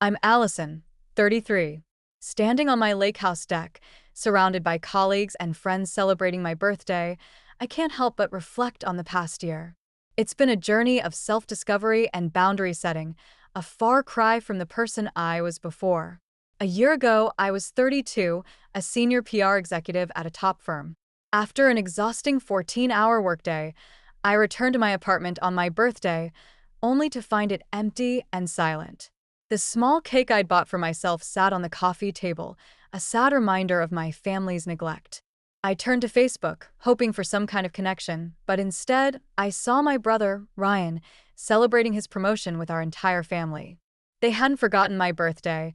I'm Alison, 33, standing on my lake house deck, surrounded by colleagues and friends celebrating my birthday. I can't help but reflect on the past year. It's been a journey of self-discovery and boundary setting, a far cry from the person I was before. A year ago, I was 32, a senior PR executive at a top firm. After an exhausting 14-hour workday, I returned to my apartment on my birthday, only to find it empty and silent. The small cake I'd bought for myself sat on the coffee table, a sad reminder of my family's neglect. I turned to Facebook, hoping for some kind of connection, but instead, I saw my brother, Ryan, celebrating his promotion with our entire family. They hadn't forgotten my birthday,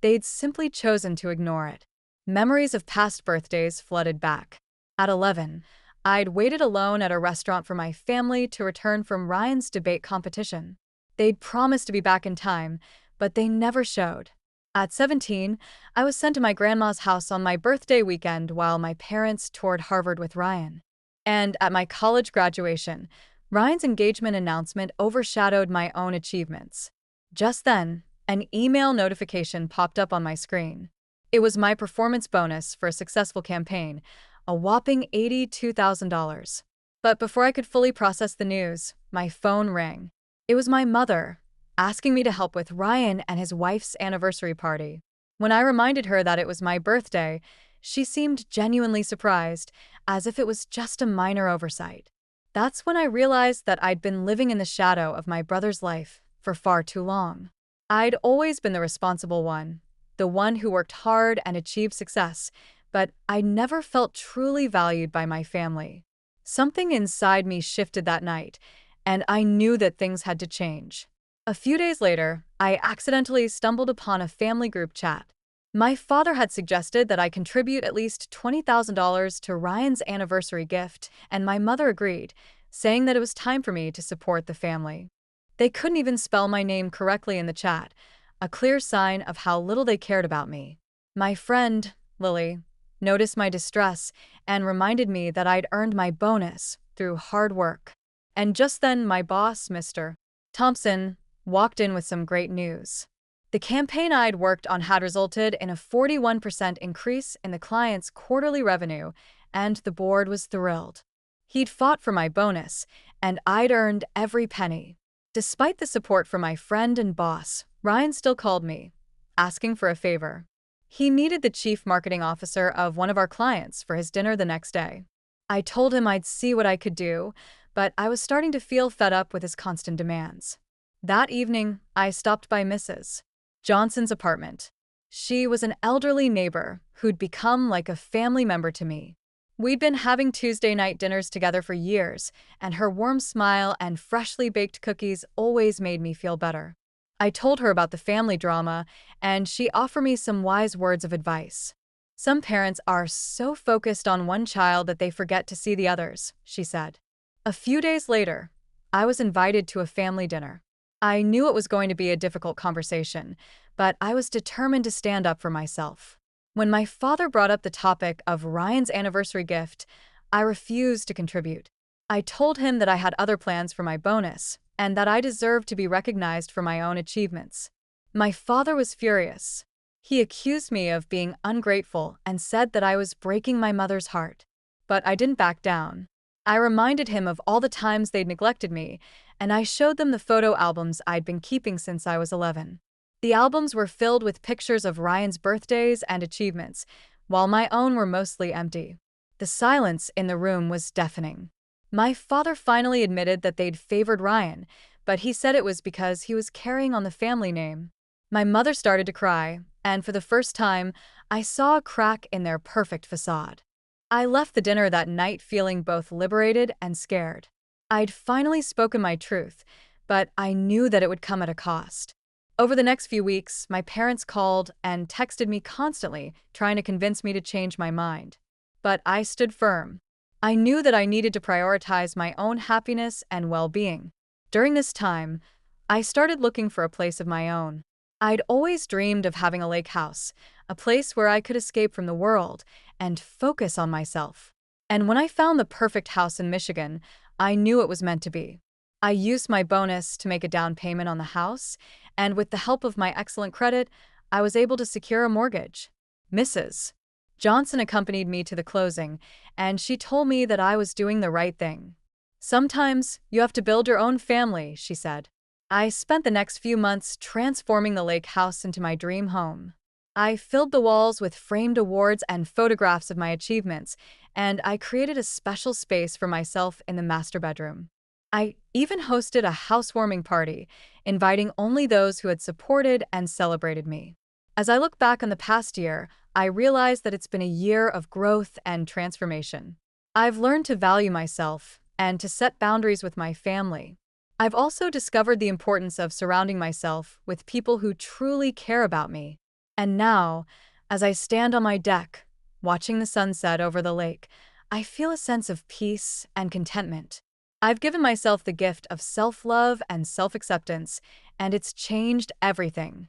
they'd simply chosen to ignore it. Memories of past birthdays flooded back. At 11, I'd waited alone at a restaurant for my family to return from Ryan's debate competition. They'd promised to be back in time, but they never showed. At 17, I was sent to my grandma's house on my birthday weekend while my parents toured Harvard with Ryan. And at my college graduation, Ryan's engagement announcement overshadowed my own achievements. Just then, an email notification popped up on my screen. It was my performance bonus for a successful campaign, a whopping $82,000. But before I could fully process the news, my phone rang. It was my mother, asking me to help with Ryan and his wife's anniversary party. When I reminded her that it was my birthday, she seemed genuinely surprised, as if it was just a minor oversight. That's when I realized that I'd been living in the shadow of my brother's life for far too long. I'd always been the responsible one, the one who worked hard and achieved success, but I never felt truly valued by my family. Something inside me shifted that night, and I knew that things had to change. A few days later, I accidentally stumbled upon a family group chat. My father had suggested that I contribute at least $20,000 to Ryan's anniversary gift, and my mother agreed, saying that it was time for me to support the family. They couldn't even spell my name correctly in the chat, a clear sign of how little they cared about me. My friend, Lily, noticed my distress and reminded me that I'd earned my bonus through hard work. And just then, my boss, Mr. Thompson, walked in with some great news. The campaign I'd worked on had resulted in a 41% increase in the client's quarterly revenue, and the board was thrilled. He'd fought for my bonus, and I'd earned every penny. Despite the support from my friend and boss, Ryan still called me, asking for a favor. He needed the chief marketing officer of one of our clients for his dinner the next day. I told him I'd see what I could do, but I was starting to feel fed up with his constant demands. That evening, I stopped by Mrs. Johnson's apartment. She was an elderly neighbor who'd become like a family member to me. We'd been having Tuesday night dinners together for years, and her warm smile and freshly baked cookies always made me feel better. I told her about the family drama, and she offered me some wise words of advice. Some parents are so focused on one child that they forget to see the others, she said. A few days later, I was invited to a family dinner. I knew it was going to be a difficult conversation, but I was determined to stand up for myself. When my father brought up the topic of Ryan's anniversary gift, I refused to contribute. I told him that I had other plans for my bonus, and that I deserved to be recognized for my own achievements. My father was furious. He accused me of being ungrateful and said that I was breaking my mother's heart. But I didn't back down. I reminded him of all the times they'd neglected me, and I showed them the photo albums I'd been keeping since I was 11. The albums were filled with pictures of Ryan's birthdays and achievements, while my own were mostly empty. The silence in the room was deafening. My father finally admitted that they'd favored Ryan, but he said it was because he was carrying on the family name. My mother started to cry, and for the first time, I saw a crack in their perfect facade. I left the dinner that night feeling both liberated and scared. I'd finally spoken my truth, but I knew that it would come at a cost. Over the next few weeks, my parents called and texted me constantly, trying to convince me to change my mind. But I stood firm. I knew that I needed to prioritize my own happiness and well-being. During this time, I started looking for a place of my own. I'd always dreamed of having a lake house, a place where I could escape from the world and focus on myself. And when I found the perfect house in Michigan, I knew it was meant to be. I used my bonus to make a down payment on the house, and with the help of my excellent credit, I was able to secure a mortgage. Mrs. Johnson accompanied me to the closing, and she told me that I was doing the right thing. Sometimes you have to build your own family, she said. I spent the next few months transforming the lake house into my dream home. I filled the walls with framed awards and photographs of my achievements, and I created a special space for myself in the master bedroom. I even hosted a housewarming party, inviting only those who had supported and celebrated me. As I look back on the past year, I realize that it's been a year of growth and transformation. I've learned to value myself and to set boundaries with my family. I've also discovered the importance of surrounding myself with people who truly care about me. And now, as I stand on my deck, watching the sunset over the lake, I feel a sense of peace and contentment. I've given myself the gift of self-love and self-acceptance, and it's changed everything.